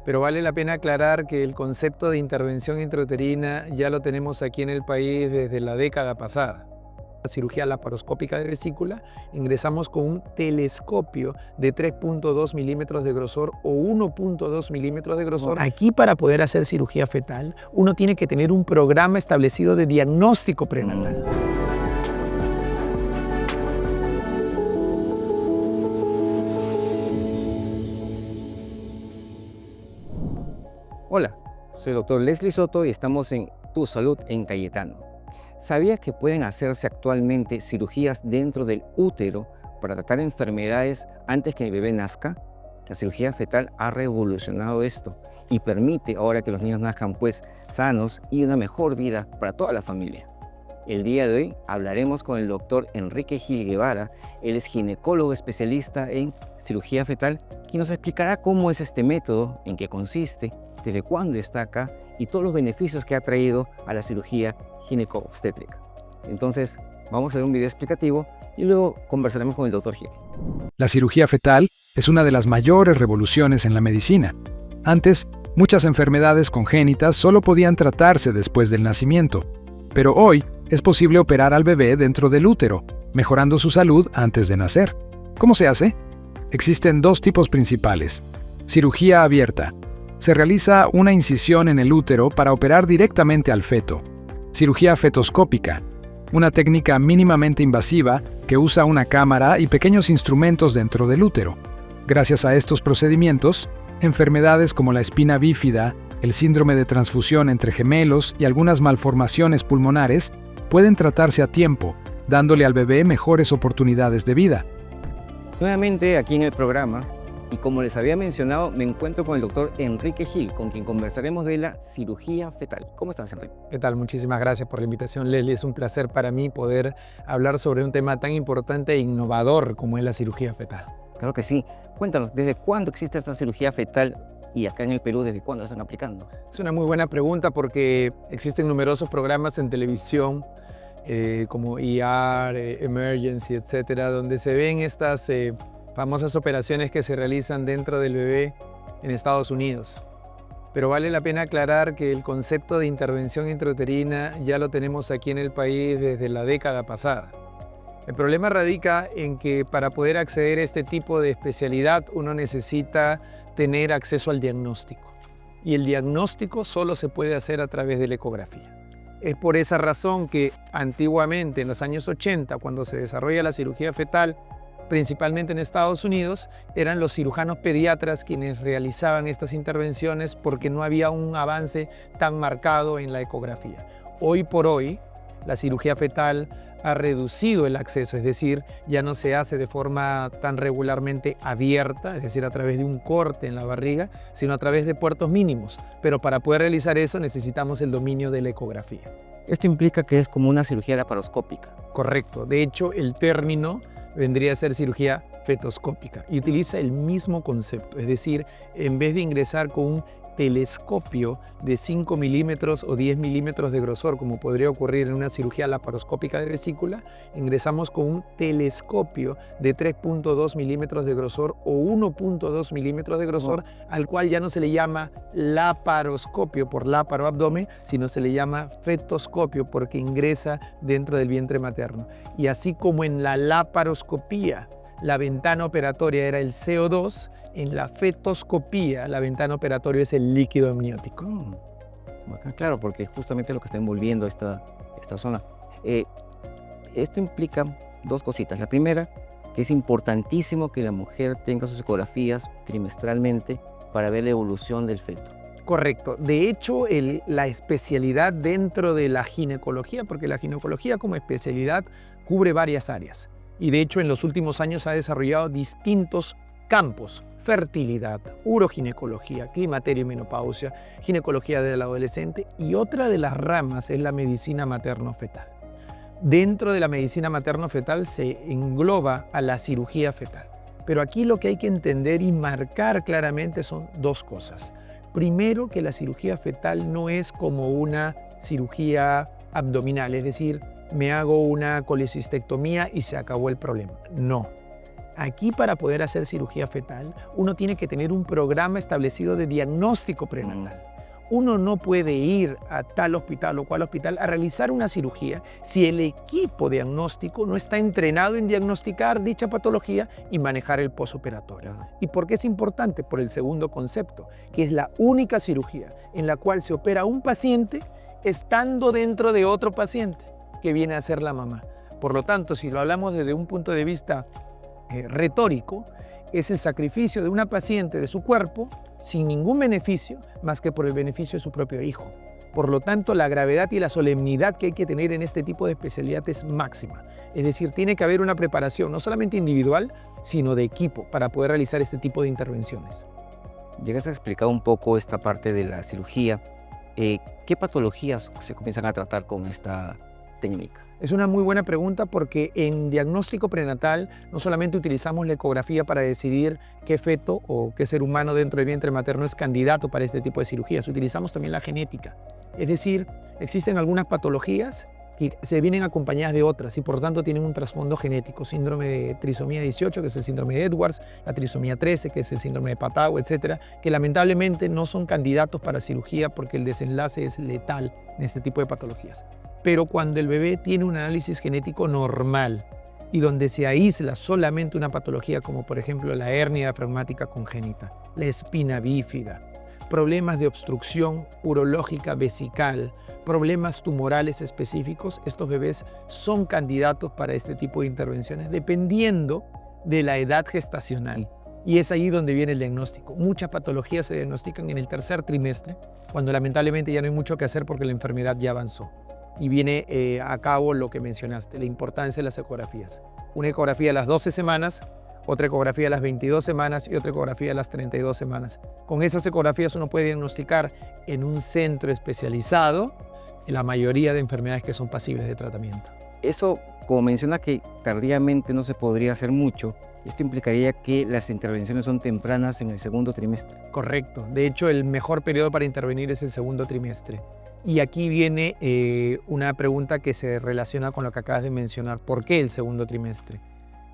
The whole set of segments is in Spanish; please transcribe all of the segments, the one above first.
Pero vale la pena aclarar que el concepto de intervención intrauterina ya lo tenemos aquí en el país desde la década pasada. La cirugía laparoscópica de vesícula, ingresamos con un telescopio de 3.2 milímetros de grosor o 1.2 milímetros de grosor. Aquí, para poder hacer cirugía fetal, uno tiene que tener un programa establecido de diagnóstico prenatal. Hola, soy el doctor Leslie Soto y estamos en Tu Salud en Cayetano. ¿Sabías que pueden hacerse actualmente cirugías dentro del útero para tratar enfermedades antes que el bebé nazca? La cirugía fetal ha revolucionado esto y permite ahora que los niños nazcan sanos y una mejor vida para toda la familia. El día de hoy hablaremos con el doctor Enrique Gil Guevara. Él es ginecólogo especialista en cirugía fetal, quien nos explicará cómo es este método, en qué consiste, desde cuándo está acá y todos los beneficios que ha traído a la cirugía gineco-obstétrica. Entonces, vamos a ver un video explicativo y luego conversaremos con el doctor Gil. La cirugía fetal es una de las mayores revoluciones en la medicina. Antes, muchas enfermedades congénitas solo podían tratarse después del nacimiento, pero hoy es posible operar al bebé dentro del útero, mejorando su salud antes de nacer. ¿Cómo se hace? Existen dos tipos principales. Cirugía abierta. Se realiza una incisión en el útero para operar directamente al feto. Cirugía fetoscópica. Una técnica mínimamente invasiva que usa una cámara y pequeños instrumentos dentro del útero. Gracias a estos procedimientos, enfermedades como la espina bífida, el síndrome de transfusión entre gemelos y algunas malformaciones pulmonares pueden tratarse a tiempo, dándole al bebé mejores oportunidades de vida. Nuevamente aquí en el programa, y como les había mencionado, me encuentro con el doctor Enrique Gil, con quien conversaremos de la cirugía fetal. ¿Cómo estás, Enrique? ¿Qué tal? Muchísimas gracias por la invitación, Leslie. Es un placer para mí poder hablar sobre un tema tan importante e innovador como es la cirugía fetal. Claro que sí. Cuéntanos, ¿desde cuándo existe esta cirugía fetal? Y acá en el Perú, ¿desde cuándo la están aplicando? Es una muy buena pregunta porque existen numerosos programas en televisión como ER, Emergency, etcétera, donde se ven estas famosas operaciones que se realizan dentro del bebé en Estados Unidos. Pero vale la pena aclarar que el concepto de intervención intrauterina ya lo tenemos aquí en el país desde la década pasada. El problema radica en que para poder acceder a este tipo de especialidad uno necesita tener acceso al diagnóstico. Y el diagnóstico solo se puede hacer a través de la ecografía. Es por esa razón que antiguamente, en los años 80, cuando se desarrolla la cirugía fetal, principalmente en Estados Unidos, eran los cirujanos pediatras quienes realizaban estas intervenciones porque no había un avance tan marcado en la ecografía. Hoy por hoy, la cirugía fetal ha reducido el acceso, es decir, ya no se hace de forma tan regularmente abierta, es decir, a través de un corte en la barriga, sino a través de puertos mínimos. Pero para poder realizar eso necesitamos el dominio de la ecografía. Esto implica que es como una cirugía laparoscópica. Correcto. De hecho, el término vendría a ser cirugía fetoscópica y utiliza el mismo concepto, es decir, en vez de ingresar con un telescopio de 5 milímetros o 10 milímetros de grosor, como podría ocurrir en una cirugía laparoscópica de vesícula, ingresamos con un telescopio de 3.2 milímetros de grosor o 1.2 milímetros de grosor, al cual ya no se le llama laparoscopio por láparo abdomen, sino se le llama fetoscopio porque ingresa dentro del vientre materno. Y así como en la laparoscopía la ventana operatoria era el CO2, en la fetoscopía la ventana operatoria es el líquido amniótico. Claro, porque es justamente lo que está envolviendo esta zona. Esto implica dos cositas. La primera, que es importantísimo que la mujer tenga sus ecografías trimestralmente para ver la evolución del feto. Correcto. De hecho, la especialidad dentro de la ginecología, porque la ginecología como especialidad cubre varias áreas. Y de hecho, en los últimos años ha desarrollado distintos campos: fertilidad, uroginecología, climaterio y menopausia, ginecología del adolescente, y otra de las ramas es la medicina materno-fetal. Dentro de la medicina materno-fetal se engloba a la cirugía fetal. Pero aquí lo que hay que entender y marcar claramente son dos cosas. Primero, que la cirugía fetal no es como una cirugía abdominal, es decir, me hago una colecistectomía y se acabó el problema. No. Aquí, para poder hacer cirugía fetal, uno tiene que tener un programa establecido de diagnóstico prenatal. Uno no puede ir a tal hospital o cual hospital a realizar una cirugía si el equipo diagnóstico no está entrenado en diagnosticar dicha patología y manejar el posoperatorio. ¿Y por qué es importante? Por el segundo concepto, que es la única cirugía en la cual se opera a un paciente estando dentro de otro paciente, que viene a ser la mamá. Por lo tanto, si lo hablamos desde un punto de vista retórico, es el sacrificio de una paciente de su cuerpo sin ningún beneficio más que por el beneficio de su propio hijo. Por lo tanto, la gravedad y la solemnidad que hay que tener en este tipo de especialidad es máxima. Es decir, tiene que haber una preparación no solamente individual, sino de equipo para poder realizar este tipo de intervenciones. Llegas a explicar un poco esta parte de la cirugía. ¿Qué patologías se comienzan a tratar con esta técnica? Es una muy buena pregunta porque en diagnóstico prenatal no solamente utilizamos la ecografía para decidir qué feto o qué ser humano dentro del vientre materno es candidato para este tipo de cirugías, utilizamos también la genética. Es decir, existen algunas patologías que se vienen acompañadas de otras y por lo tanto tienen un trasfondo genético, síndrome de trisomía 18, que es el síndrome de Edwards, la trisomía 13, que es el síndrome de Patau, etcétera, que lamentablemente no son candidatos para cirugía porque el desenlace es letal en este tipo de patologías. Pero cuando el bebé tiene un análisis genético normal y donde se aísla solamente una patología como por ejemplo la hernia diafragmática congénita, la espina bífida, problemas de obstrucción urológica vesical, problemas tumorales específicos, estos bebés son candidatos para este tipo de intervenciones dependiendo de la edad gestacional. Y es ahí donde viene el diagnóstico. Muchas patologías se diagnostican en el tercer trimestre, cuando lamentablemente ya no hay mucho que hacer porque la enfermedad ya avanzó. Y viene a cabo lo que mencionaste, la importancia de las ecografías. Una ecografía a las 12 semanas, otra ecografía a las 22 semanas y otra ecografía a las 32 semanas. Con esas ecografías uno puede diagnosticar en un centro especializado la mayoría de enfermedades que son pasibles de tratamiento. Eso, como menciona que tardíamente no se podría hacer mucho, esto implicaría que las intervenciones son tempranas en el segundo trimestre. Correcto. De hecho, el mejor periodo para intervenir es el segundo trimestre. Y aquí viene una pregunta que se relaciona con lo que acabas de mencionar. ¿Por qué el segundo trimestre?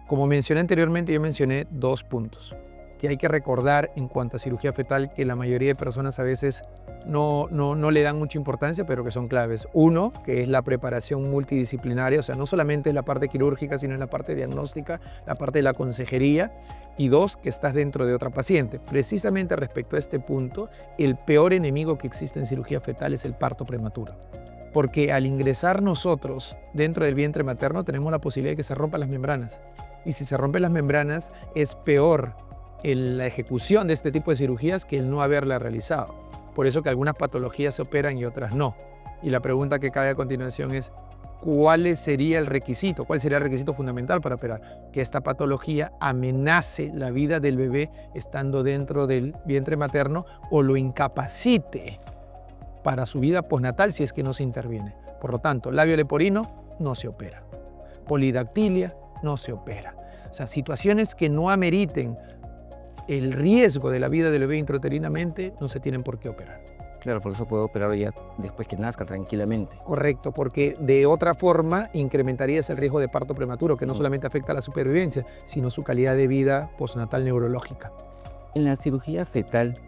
Como mencioné anteriormente, yo mencioné 2 puntos que hay que recordar en cuanto a cirugía fetal, que la mayoría de personas a veces no le dan mucha importancia, pero que son claves. Uno, que es la preparación multidisciplinaria, o sea, no solamente es la parte quirúrgica, sino en la parte diagnóstica, la parte de la consejería. Y 2, que estás dentro de otra paciente. Precisamente respecto a este punto, el peor enemigo que existe en cirugía fetal es el parto prematuro. Porque al ingresar nosotros dentro del vientre materno tenemos la posibilidad de que se rompan las membranas. Y si se rompen las membranas es peor la ejecución de este tipo de cirugías que el no haberla realizado. Por eso que algunas patologías se operan y otras no. Y la pregunta que cabe a continuación es, ¿cuál sería el requisito? ¿Cuál sería el requisito fundamental para operar? Que esta patología amenace la vida del bebé estando dentro del vientre materno o lo incapacite para su vida postnatal si es que no se interviene. Por lo tanto, labio leporino no se opera. Polidactilia no se opera. O sea, situaciones que no ameriten el riesgo de la vida del bebé intrauterinamente no se tienen por qué operar. Claro, por eso puedo operar ya después que nazca tranquilamente. Correcto, porque de otra forma incrementarías el riesgo de parto prematuro, que no solamente afecta a la supervivencia, sino su calidad de vida postnatal neurológica. En la cirugía fetal,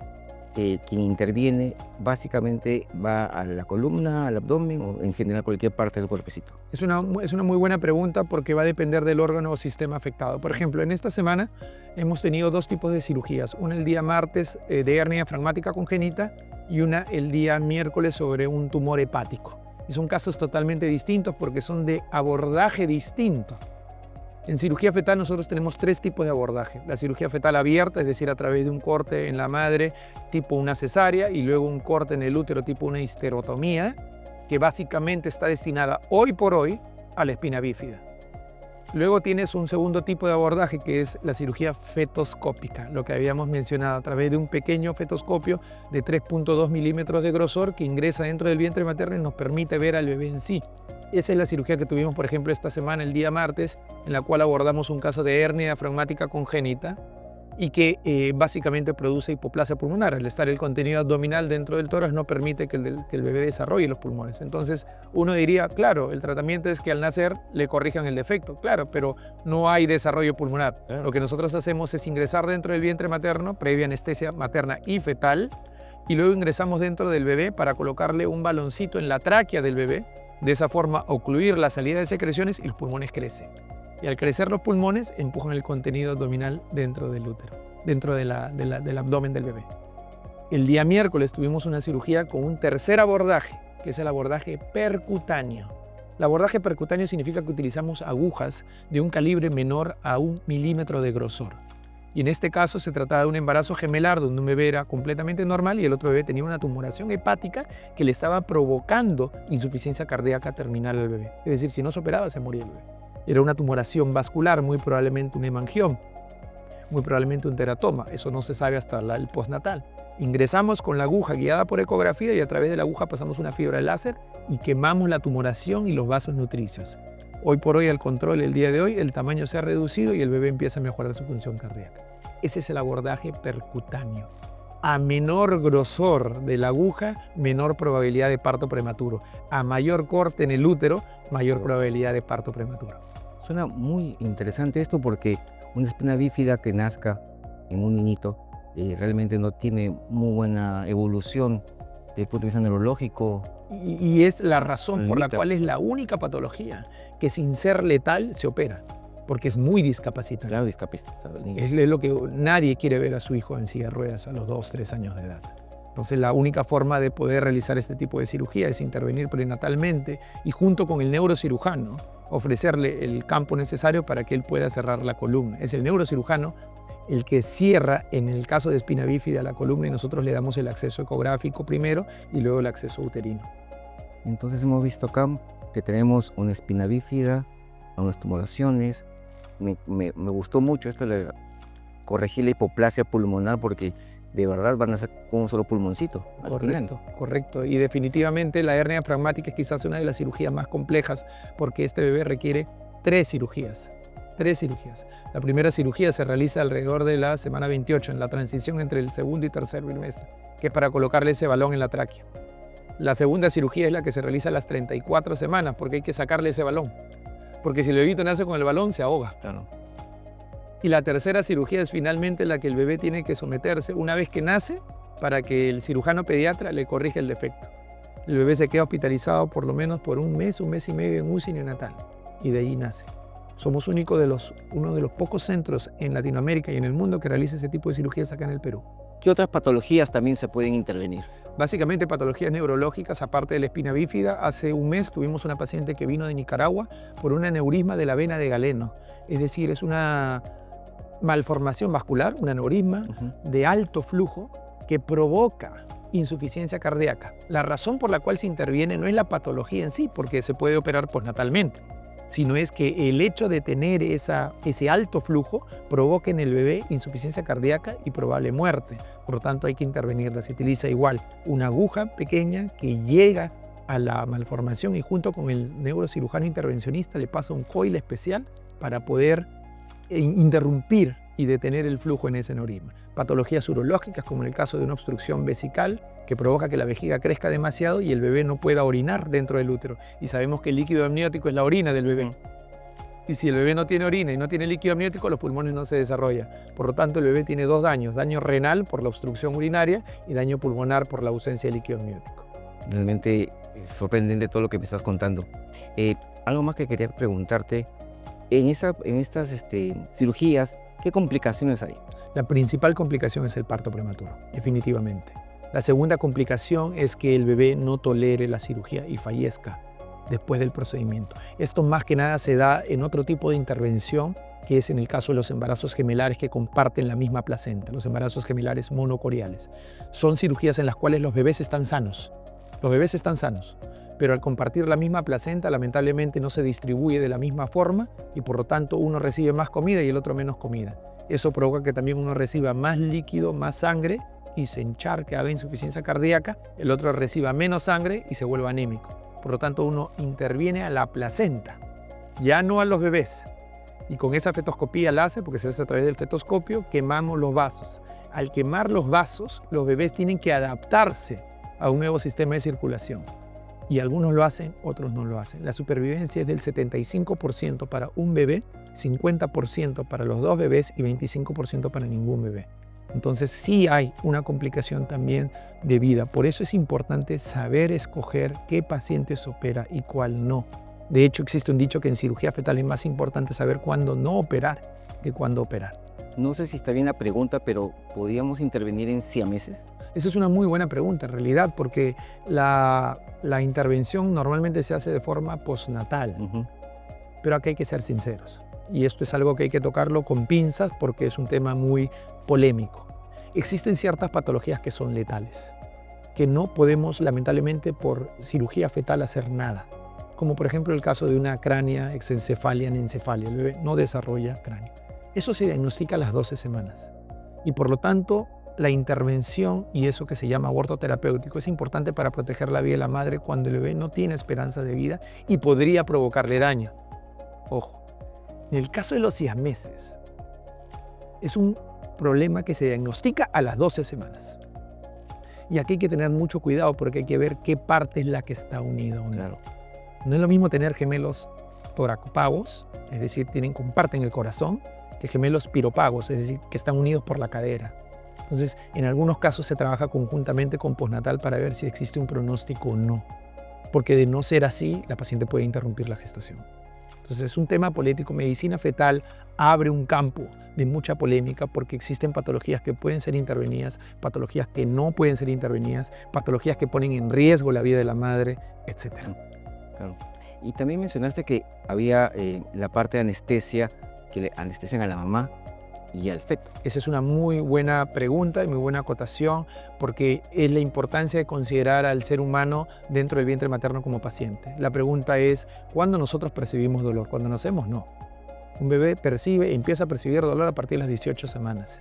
quien interviene básicamente va a la columna, al abdomen o en general cualquier parte del cuerpecito. Es una muy buena pregunta porque va a depender del órgano o sistema afectado. Por ejemplo, en esta semana hemos tenido 2 tipos de cirugías. Una el día martes de hernia diafragmática congénita y una el día miércoles sobre un tumor hepático. Y son casos totalmente distintos porque son de abordaje distinto. En cirugía fetal nosotros tenemos 3 tipos de abordaje. La cirugía fetal abierta, es decir, a través de un corte en la madre tipo una cesárea y luego un corte en el útero tipo una histerotomía, que básicamente está destinada hoy por hoy a la espina bífida. Luego tienes un segundo tipo de abordaje que es la cirugía fetoscópica, lo que habíamos mencionado, a través de un pequeño fetoscopio de 3.2 milímetros de grosor que ingresa dentro del vientre materno y nos permite ver al bebé en sí. Esa es la cirugía que tuvimos, por ejemplo, esta semana, el día martes, en la cual abordamos un caso de hernia diafragmática congénita y que básicamente produce hipoplasia pulmonar. Al estar el contenido abdominal dentro del tórax no permite que el bebé desarrolle los pulmones. Entonces uno diría, claro, el tratamiento es que al nacer le corrijan el defecto, claro, pero no hay desarrollo pulmonar. Claro. Lo que nosotros hacemos es ingresar dentro del vientre materno, previa anestesia materna y fetal, y luego ingresamos dentro del bebé para colocarle un baloncito en la tráquea del bebé, de esa forma ocluir la salida de secreciones y los pulmones crecen. Y al crecer los pulmones, empujan el contenido abdominal dentro del útero, dentro del abdomen del bebé. El día miércoles tuvimos una cirugía con un tercer abordaje, que es el abordaje percutáneo. El abordaje percutáneo significa que utilizamos agujas de un calibre menor a 1 milímetro de grosor. Y en este caso se trataba de un embarazo gemelar donde un bebé era completamente normal y el otro bebé tenía una tumoración hepática que le estaba provocando insuficiencia cardíaca terminal al bebé. Es decir, si no se operaba, se moría el bebé. Era una tumoración vascular, muy probablemente un hemangioma, muy probablemente un teratoma. Eso no se sabe hasta el postnatal. Ingresamos con la aguja guiada por ecografía y a través de la aguja pasamos una fibra láser y quemamos la tumoración y los vasos nutricios. Hoy por hoy, al control el día de hoy, el tamaño se ha reducido y el bebé empieza a mejorar su función cardíaca. Ese es el abordaje percutáneo. A menor grosor de la aguja, menor probabilidad de parto prematuro. A mayor corte en el útero, mayor probabilidad de parto prematuro. Suena muy interesante esto porque una espina bífida que nazca en un niñito realmente no tiene muy buena evolución desde el punto de vista neurológico. Y es la razón por la cual es la única patología que sin ser letal se opera, porque es muy discapacitante. Claro, discapacitado. Es lo que nadie quiere ver a su hijo en silla de ruedas a los 2, 3 años de edad. Entonces la única forma de poder realizar este tipo de cirugía es intervenir prenatalmente y junto con el neurocirujano ofrecerle el campo necesario para que él pueda cerrar la columna. Es el neurocirujano el que cierra, en el caso de espina bífida, la columna y nosotros le damos el acceso ecográfico primero y luego el acceso uterino. Entonces hemos visto acá que tenemos una espina bífida, unas tumoraciones. Me gustó mucho esto de corregir la hipoplasia pulmonar porque de verdad van a ser con un solo pulmoncito. Correcto. Y definitivamente la hernia diafragmática es quizás una de las cirugías más complejas porque este bebé requiere 3 cirugías. La primera cirugía se realiza alrededor de la semana 28, en la transición entre el segundo y tercer trimestre, que es para colocarle ese balón en la tráquea. La segunda cirugía es la que se realiza a las 34 semanas porque hay que sacarle ese balón. Porque si el bebito nace con el balón, se ahoga. Claro. Y la tercera cirugía es finalmente la que el bebé tiene que someterse una vez que nace para que el cirujano pediatra le corrija el defecto. El bebé se queda hospitalizado por lo menos por un mes y medio en UCI neonatal y de ahí nace. Somos uno de los pocos centros en Latinoamérica y en el mundo que realiza ese tipo de cirugías acá en el Perú. ¿Qué otras patologías también se pueden intervenir? Básicamente patologías neurológicas, aparte de la espina bífida. Hace un mes tuvimos una paciente que vino de Nicaragua por un aneurisma de la vena de Galeno. Es decir, es una malformación vascular, un aneurisma de alto flujo que provoca insuficiencia cardíaca. La razón por la cual se interviene no es la patología en sí, porque se puede operar postnatalmente, sino es que el hecho de tener ese alto flujo provoca en el bebé insuficiencia cardíaca y probable muerte. Por lo tanto, hay que intervenirla. Se utiliza igual una aguja pequeña que llega a la malformación y junto con el neurocirujano intervencionista le pasa un coil especial para poder interrumpir y detener el flujo en ese aneurisma. Patologías urológicas, como en el caso de una obstrucción vesical, que provoca que la vejiga crezca demasiado y el bebé no pueda orinar dentro del útero. Y sabemos que el líquido amniótico es la orina del bebé. Y si el bebé no tiene orina y no tiene líquido amniótico, los pulmones no se desarrollan. Por lo tanto, el bebé tiene 2 daños: daño renal por la obstrucción urinaria y daño pulmonar por la ausencia de líquido amniótico. Realmente sorprendente todo lo que me estás contando. Algo más que quería preguntarte, en estas cirugías, ¿qué complicaciones hay? La principal complicación es el parto prematuro, definitivamente. La segunda complicación es que el bebé no tolere la cirugía y fallezca después del procedimiento. Esto más que nada se da en otro tipo de intervención, que es en el caso de los embarazos gemelares que comparten la misma placenta, los embarazos gemelares monocoriales. Son cirugías en las cuales los bebés están sanos. Pero al compartir la misma placenta, lamentablemente no se distribuye de la misma forma y por lo tanto uno recibe más comida y el otro menos comida. Eso provoca que también uno reciba más líquido, más sangre y se encharque, haga insuficiencia cardíaca, el otro reciba menos sangre y se vuelva anémico. Por lo tanto, uno interviene a la placenta, ya no a los bebés. Y con esa fetoscopía láser, porque se hace a través del fetoscopio, quemamos los vasos. Al quemar los vasos, los bebés tienen que adaptarse a un nuevo sistema de circulación. Y algunos lo hacen, otros no lo hacen. La supervivencia es del 75% para un bebé, 50% para los dos bebés y 25% para ningún bebé. Entonces sí hay una complicación también de vida. Por eso es importante saber escoger qué pacientes opera y cuál no. De hecho, existe un dicho que en cirugía fetal es más importante saber cuándo no operar que cuándo operar. No sé si está bien la pregunta, pero ¿podríamos intervenir en siameses? Esa es una muy buena pregunta en realidad, porque la intervención normalmente se hace de forma postnatal. Pero aquí hay que ser sinceros. Y esto es algo que hay que tocarlo con pinzas porque es un tema muy polémico. Existen ciertas patologías que son letales, que no podemos lamentablemente por cirugía fetal hacer nada. Como por ejemplo el caso de una cránea exencefalia anencefalia. El bebé no desarrolla cráneo. Eso se diagnostica a las 12 semanas. Y por lo tanto, la intervención y eso que se llama aborto terapéutico es importante para proteger la vida de la madre cuando el bebé no tiene esperanza de vida y podría provocarle daño. Ojo, en el caso de los siameses, es un problema que se diagnostica a las 12 semanas. Y aquí hay que tener mucho cuidado porque hay que ver qué parte es la que está unida. Claro. No es lo mismo tener gemelos toracopagos, es decir, comparten el corazón, que gemelos piropagos, es decir, que están unidos por la cadera. Entonces, en algunos casos se trabaja conjuntamente con postnatal para ver si existe un pronóstico o no. Porque de no ser así, la paciente puede interrumpir la gestación. Entonces, es un tema político. Medicina fetal abre un campo de mucha polémica porque existen patologías que pueden ser intervenidas, patologías que no pueden ser intervenidas, patologías que ponen en riesgo la vida de la madre, etc. Claro. Y también mencionaste que había la parte de anestesia, que le anestesian a la mamá y al feto. Esa es una muy buena pregunta y muy buena acotación porque es la importancia de considerar al ser humano dentro del vientre materno como paciente. La pregunta es, ¿cuándo nosotros percibimos dolor? Cuando nacemos, no. Un bebé empieza a percibir dolor a partir de las 18 semanas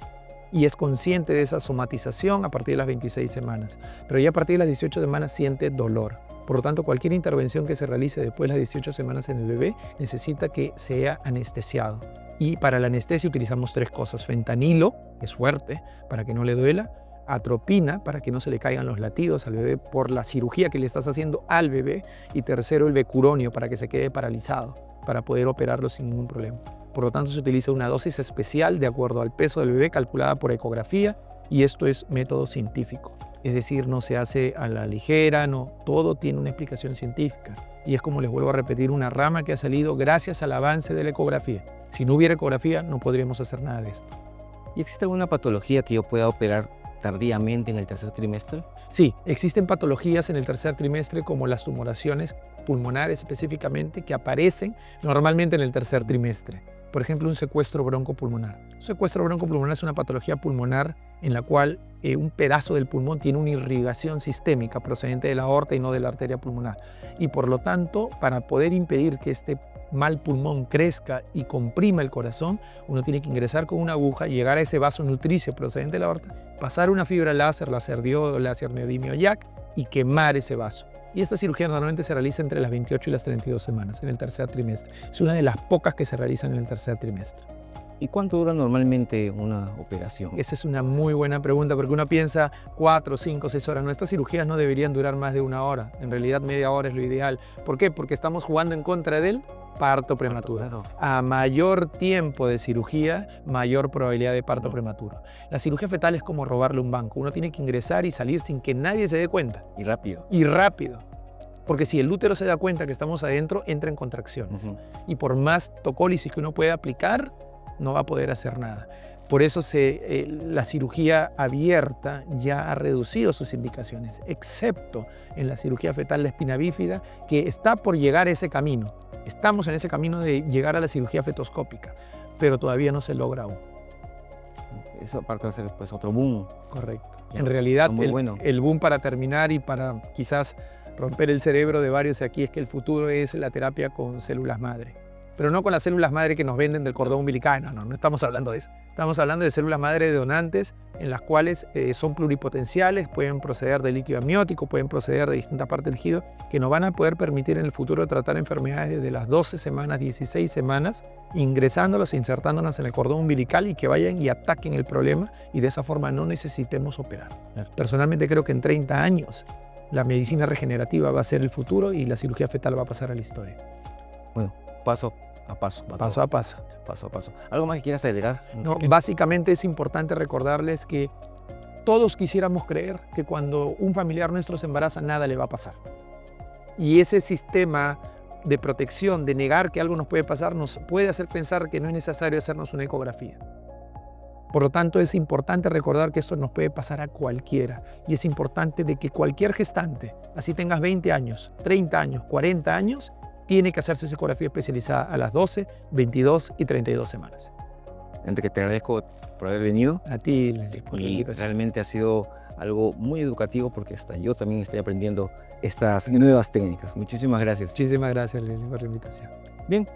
y es consciente de esa somatización a partir de las 26 semanas. Pero ya a partir de las 18 semanas siente dolor. Por lo tanto, cualquier intervención que se realice después de las 18 semanas en el bebé necesita que sea anestesiado. Y para la anestesia utilizamos 3 cosas. Fentanilo, que es fuerte, para que no le duela. Atropina, para que no se le caigan los latidos al bebé por la cirugía que le estás haciendo al bebé. Y tercero, el becuronio, para que se quede paralizado, para poder operarlo sin ningún problema. Por lo tanto, se utiliza una dosis especial de acuerdo al peso del bebé, calculada por ecografía. Y esto es método científico. Es decir, no se hace a la ligera, no, todo tiene una explicación científica. Y es como les vuelvo a repetir, una rama que ha salido gracias al avance de la ecografía. Si no hubiera ecografía, no podríamos hacer nada de esto. ¿Y existe alguna patología que yo pueda operar tardíamente en el tercer trimestre? Sí, existen patologías en el tercer trimestre como las tumoraciones pulmonares específicamente que aparecen normalmente en el tercer trimestre. Por ejemplo, un secuestro broncopulmonar. Un secuestro broncopulmonar es una patología pulmonar en la cual un pedazo del pulmón tiene una irrigación sistémica procedente de la aorta y no de la arteria pulmonar. Y por lo tanto, para poder impedir que este mal pulmón crezca y comprima el corazón, uno tiene que ingresar con una aguja, llegar a ese vaso nutricio procedente de la aorta, pasar una fibra láser diodo, láser neodimio YAG y quemar ese vaso. Y esta cirugía normalmente se realiza entre las 28 y las 32 semanas, en el tercer trimestre. Es una de las pocas que se realizan en el tercer trimestre. ¿Y cuánto dura normalmente una operación? Esa es una muy buena pregunta porque uno piensa 4, 5, 6 horas. Nuestras cirugías no deberían durar más de 1 hora. En realidad media hora es lo ideal. ¿Por qué? Porque estamos jugando en contra del parto prematuro. A mayor tiempo de cirugía, mayor probabilidad de parto prematuro. La cirugía fetal es como robarle un banco. Uno tiene que ingresar y salir sin que nadie se dé cuenta. Y rápido. Y rápido. Porque si el útero se da cuenta que estamos adentro, entra en contracciones. Y por más tocólisis que uno pueda aplicar, no va a poder hacer nada. Por eso la cirugía abierta ya ha reducido sus indicaciones, excepto en la cirugía fetal de espina bífida, que está por llegar a ese camino. Estamos en ese camino de llegar a la cirugía fetoscópica, pero todavía no se logra aún. Eso aparte va a ser pues otro boom. Correcto. En realidad, el boom para terminar y para quizás romper el cerebro de varios aquí es que el futuro es la terapia con células madre. pero no con las células madre que nos venden del cordón umbilical, no estamos hablando de eso. Estamos hablando de células madre de donantes en las cuales son pluripotenciales, pueden proceder de líquido amniótico, pueden proceder de distintas partes del tejido, que nos van a poder permitir en el futuro tratar enfermedades desde las 12 semanas, 16 semanas, ingresándolas e insertándolas en el cordón umbilical y que vayan y ataquen el problema y de esa forma no necesitemos operar. Personalmente creo que en 30 años la medicina regenerativa va a ser el futuro y la cirugía fetal va a pasar a la historia. Bueno, paso a paso. Paso a paso. Paso a paso. ¿Algo más que quieras agregar? No, básicamente es importante recordarles que todos quisiéramos creer que cuando un familiar nuestro se embaraza nada le va a pasar. Y ese sistema de protección, de negar que algo nos puede pasar, nos puede hacer pensar que no es necesario hacernos una ecografía. Por lo tanto, es importante recordar que esto nos puede pasar a cualquiera. Y es importante de que cualquier gestante, así tengas 20 años, 30 años, 40 años, tiene que hacerse esa ecografía especializada a las 12, 22 y 32 semanas. Enrique, te agradezco por haber venido. A ti, Y realmente ha sido algo muy educativo porque hasta yo también estoy aprendiendo estas nuevas técnicas. Muchísimas gracias. Muchísimas gracias, Lili, por la invitación. Bien,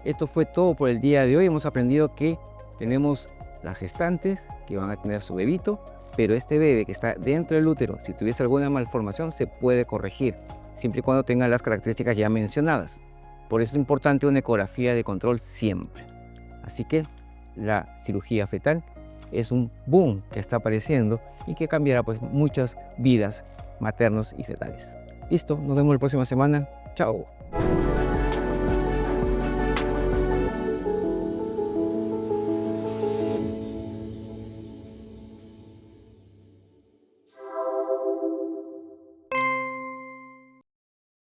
esto fue todo por el día de hoy. Hemos aprendido que tenemos las gestantes que van a tener su bebito, pero este bebé que está dentro del útero, si tuviese alguna malformación, se puede corregir, siempre y cuando tenga las características ya mencionadas. Por eso es importante una ecografía de control siempre. Así que la cirugía fetal es un boom que está apareciendo y que cambiará pues muchas vidas maternos y fetales. Listo, nos vemos la próxima semana. Chao.